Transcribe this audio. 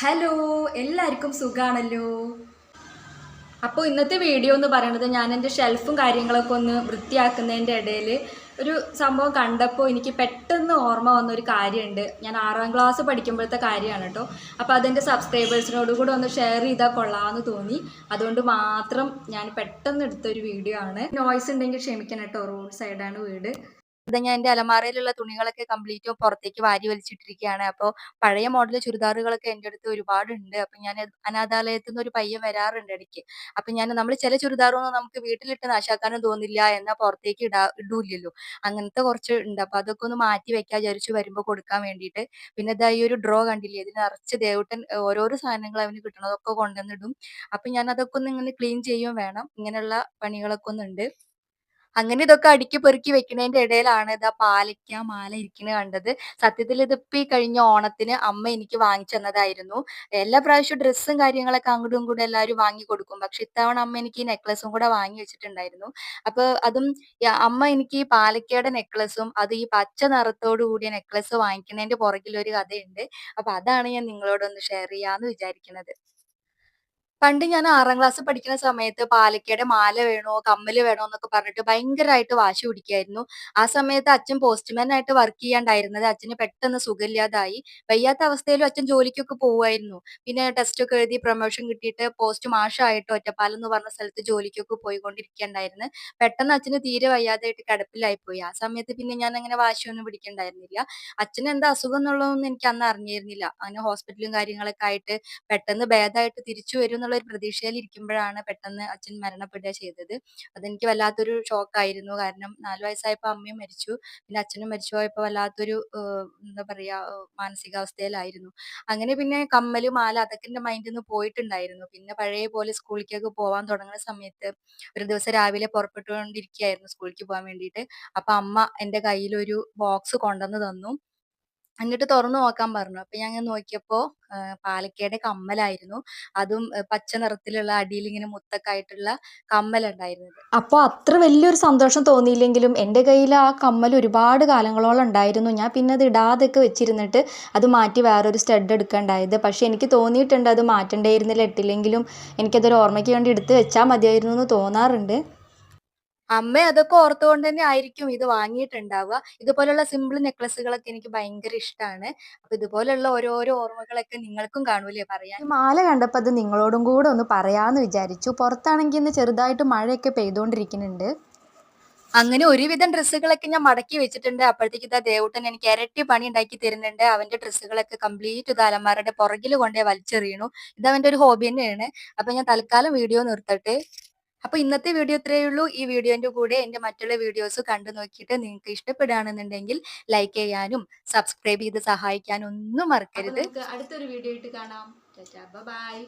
Hello, എല്ലാവർക്കും സുഖാണല്ലോ. അപ്പോൾ ഇന്നത്തെ വീഡിയോ എന്ന് പറയുന്നത് ഞാൻ എൻ്റെ ഷെൽഫും കാര്യങ്ങളൊക്കെ ഒന്ന് വൃത്തിയാക്കുന്നതിൻ്റെ ഇടയിൽ ഒരു സംഭവം കണ്ടപ്പോൾ എനിക്ക് പെട്ടെന്ന് ഓർമ്മ വന്ന ഒരു കാര്യമുണ്ട്. ഞാൻ 6ാം ക്ലാസ് പഠിക്കുമ്പോഴത്തെ കാര്യമാണ് കേട്ടോ. അപ്പോൾ അതെൻ്റെ സബ്സ്ക്രൈബേഴ്സിനോട് കൂടെ ഒന്ന് ഷെയർ ചെയ്താൽ കൊള്ളാമെന്ന് തോന്നി. അതുകൊണ്ട് മാത്രം ഞാൻ പെട്ടെന്ന് എടുത്തൊരു വീഡിയോ ആണ്. നോയ്സ് ഉണ്ടെങ്കിൽ ക്ഷമിക്കണം കേട്ടോ, റോഡ് സൈഡാണ് വീട്. ഞാൻ എൻ്റെ അലമാരയിലുള്ള തുണികളൊക്കെ കംപ്ലീറ്റ് പുറത്തേക്ക് വാരി വലിച്ചിട്ടിരിക്കുകയാണ്. അപ്പോൾ പഴയ മോഡൽ ചുരിദാറുകളൊക്കെ എൻ്റെ അടുത്ത് ഒരുപാടുണ്ട്. അപ്പം ഞാൻ അനാഥാലയത്തിൽ നിന്ന് ഒരു പയ്യൻ വരാറുണ്ട് ഇടയ്ക്ക്. അപ്പം നമ്മൾ ചില ചുരിദാറൊന്നും നമുക്ക് വീട്ടിലിട്ട് നാശാക്കാനും തോന്നില്ല, എന്നാൽ പുറത്തേക്ക് ഇടൂല്ലല്ലോ. അങ്ങനത്തെ കുറച്ച് ഉണ്ട്. അപ്പം അതൊക്കെ ഒന്ന് മാറ്റി വെക്കാൻ വിചാരിച്ചു, വരുമ്പോൾ കൊടുക്കാൻ വേണ്ടിയിട്ട്. പിന്നെ ഇതാ ഈ ഒരു ഡ്രോ കണ്ടില്ലേ, ഇതിന് നിറച്ച് ദേവുട്ടൻ ഓരോരോ സാധനങ്ങൾ അവന് കിട്ടണതൊക്കെ കൊണ്ടുവന്നിടും. അപ്പം ഞാൻ അതൊക്കെ ഒന്ന് ഇങ്ങനെ ക്ലീൻ ചെയ്യുകയും വേണം. ഇങ്ങനെയുള്ള പണികളൊക്കെ ഒന്നുണ്ട്. അങ്ങനെ ഇതൊക്കെ അടുക്കി പെറുക്കി വെക്കണേന്റെ ഇടയിലാണ് ഇതാ പാലയ്ക്ക മാല ഇരിക്കുന്നത് കണ്ടത്. സത്യത്തിൽ ഇതിപ്പോ ഈ കഴിഞ്ഞ ഓണത്തിന് അമ്മ എനിക്ക് വാങ്ങിച്ചു തന്നതായിരുന്നു. എല്ലാ പ്രാവശ്യവും ഡ്രസ്സും കാര്യങ്ങളൊക്കെ അങ്ങോട്ടും ഇങ്ങോട്ടും എല്ലാവരും വാങ്ങി കൊടുക്കും. പക്ഷെ ഇത്തവണ അമ്മ എനിക്ക് ഈ നെക്ലസും കൂടെ വാങ്ങി വെച്ചിട്ടുണ്ടായിരുന്നു. അപ്പൊ അതും അമ്മ എനിക്ക് ഈ പാലക്കയുടെ നെക്ലസും അത് ഈ പച്ച നിറത്തോടു കൂടിയ നെക്ലസ് വാങ്ങിക്കുന്നതിന്റെ പുറകിൽ ഒരു കഥയുണ്ട്. അപ്പൊ അതാണ് ഞാൻ നിങ്ങളോടൊന്ന് ഷെയർ ചെയ്യാന്ന് വിചാരിക്കുന്നത്. പണ്ട് ഞാൻ 6ാം ക്ലാസ് പഠിക്കുന്ന സമയത്ത് പാലക്കയുടെ മാല വേണോ, കമ്മല് വേണോ എന്നൊക്കെ പറഞ്ഞിട്ട് ഭയങ്കരമായിട്ട് വാശി പിടിക്കായിരുന്നു. ആ സമയത്ത് അച്ഛൻ പോസ്റ്റ്മാൻ ആയിട്ട് വർക്ക് ചെയ്യാണ്ടായിരുന്നത്. അച്ഛന് പെട്ടെന്ന് സുഖമില്ലാതായി. വയ്യാത്ത അവസ്ഥയിലും അച്ഛൻ ജോലിക്കൊക്കെ പോവായിരുന്നു. പിന്നെ ടെസ്റ്റ് ഒക്കെ എഴുതി പ്രൊമോഷൻ കിട്ടിയിട്ട് പോസ്റ്റ് മാഷായിട്ട് ഒറ്റപ്പാലം എന്ന് പറഞ്ഞ സ്ഥലത്ത് ജോലിക്കൊക്കെ പോയിക്കൊണ്ടിരിക്കുകയുണ്ടായിരുന്നു. പെട്ടെന്ന് അച്ഛന് തീരെ വയ്യാതായിട്ട് കിടപ്പിലായി പോയി. ആ സമയത്ത് പിന്നെ ഞാൻ അങ്ങനെ വാശിയൊന്നും പിടിക്കണ്ടായിരുന്നില്ല. അച്ഛന് എന്താ അസുഖം എന്നുള്ളതൊന്നും എനിക്ക് അന്ന് അറിഞ്ഞിരുന്നില്ല. അങ്ങനെ ഹോസ്പിറ്റലും കാര്യങ്ങളൊക്കെ ആയിട്ട് പെട്ടെന്ന് ഭേദമായിട്ട് തിരിച്ചു വരും എന്നുള്ള ഒരു പ്രതീക്ഷയിൽ ഇരിക്കുമ്പോഴാണ് പെട്ടെന്ന് അച്ഛൻ മരണപ്പെടുക ചെയ്തത്. അതെനിക്ക് വല്ലാത്തൊരു ഷോക്കായിരുന്നു. കാരണം 4 വയസ്സായപ്പോൾ അമ്മയും മരിച്ചു. പിന്നെ അച്ഛനും മരിച്ചു പോയപ്പോൾ വല്ലാത്തൊരു എന്താ പറയാ മാനസികാവസ്ഥയിലായിരുന്നു. അങ്ങനെ പിന്നെ കമ്മല്, മാല അതൊക്കെ എൻ്റെ മൈൻഡിൽ നിന്ന് പോയിട്ടുണ്ടായിരുന്നു. പിന്നെ പഴയ പോലെ സ്കൂളിലേക്കൊക്കെ പോവാൻ തുടങ്ങുന്ന സമയത്ത് ഒരു ദിവസം രാവിലെ പുറപ്പെട്ടുകൊണ്ടിരിക്കുകയായിരുന്നു സ്കൂളിലേക്ക് പോകാൻ വേണ്ടിയിട്ട്. അപ്പൊ അമ്മ എൻ്റെ കയ്യിൽ ഒരു ബോക്സ് കൊണ്ടുവന്ന് തന്നു. എന്നിട്ട് തുറന്നു നോക്കാൻ പറഞ്ഞു. അപ്പൊ ഞാൻ ഇങ്ങനെ നോക്കിയപ്പോ പാലക്കയുടെ കമ്മലായിരുന്നു. അതും പച്ച നിറത്തിലുള്ള അടിയിൽ ഇങ്ങനെ മുത്തൊക്കെ ആയിട്ടുള്ള കമ്മലുണ്ടായിരുന്നത്. അപ്പോൾ അത്ര വലിയൊരു സന്തോഷം തോന്നിയില്ലെങ്കിലും എൻ്റെ കയ്യിൽ ആ കമ്മൽ ഒരുപാട് കാലങ്ങളോളം ഉണ്ടായിരുന്നു. ഞാൻ പിന്നെ അത് ഇടാതെയൊക്കെ വെച്ചിരുന്നിട്ട് അത് മാറ്റി വേറൊരു സ്റ്റഡ് എടുക്കുകയുണ്ടായത്. പക്ഷെ എനിക്ക് തോന്നിയിട്ടുണ്ട് അത് മാറ്റേണ്ടിയിരുന്നില്ല, ഇട്ടില്ലെങ്കിലും എനിക്കതൊരു ഓർമ്മയ്ക്ക് വേണ്ടി എടുത്ത് വെച്ചാൽ മതിയായിരുന്നു എന്ന് തോന്നാറുണ്ട്. അമ്മ അതൊക്കെ ഓർത്തുകൊണ്ട് തന്നെ ആയിരിക്കും ഇത് വാങ്ങിയിട്ടുണ്ടാവുക. ഇതുപോലുള്ള സിമ്പിൾ നെക്ലസുകളൊക്കെ എനിക്ക് ഭയങ്കര ഇഷ്ടമാണ്. അപ്പൊ ഇതുപോലുള്ള ഓരോരോ ഓർമ്മകളൊക്കെ നിങ്ങൾക്കും കാണൂലേ പറയാൻ. ഈ മാല കണ്ടപ്പോൾ അത് നിങ്ങളോടും കൂടെ ഒന്ന് പറയാന്ന് വിചാരിച്ചു. പുറത്താണെങ്കിൽ ഇന്ന് ചെറുതായിട്ട് മഴയൊക്കെ പെയ്തുകൊണ്ടിരിക്കുന്നുണ്ട്. അങ്ങനെ ഒരുവിധം ഡ്രസ്സുകളൊക്കെ ഞാൻ മടക്കി വെച്ചിട്ടുണ്ട്. അപ്പോഴത്തേക്ക് ഇതാ ദേവുട്ടൻ എനിക്ക് ഇരട്ടി പണി ഉണ്ടാക്കി തരുന്നുണ്ട്. അവന്റെ ഡ്രസ്സുകളൊക്കെ കംപ്ലീറ്റ് ഇത് അലമാരയുടെ പുറകിൽ കൊണ്ടേ വലിച്ചെറിയണു. ഇത് അവന്റെ ഒരു ഹോബി തന്നെയാണ്. അപ്പൊ ഞാൻ തൽക്കാലം വീഡിയോ നിർത്തട്ടെ. അപ്പൊ ഇന്നത്തെ വീഡിയോ ഇത്രയേ ഉള്ളൂ. ഈ വീഡിയോന്റെ കൂടെ എന്റെ മറ്റുള്ള വീഡിയോസ് കണ്ടു നോക്കിയിട്ട് നിങ്ങൾക്ക് ഇഷ്ടപ്പെടുകയാണെന്നുണ്ടെങ്കിൽ ലൈക്ക് ചെയ്യാനും സബ്സ്ക്രൈബ് ചെയ്ത് സഹായിക്കാനും ഒന്നും മറക്കരുത്. അടുത്തൊരു വീഡിയോ ആയിട്ട് കാണാം. ബൈ.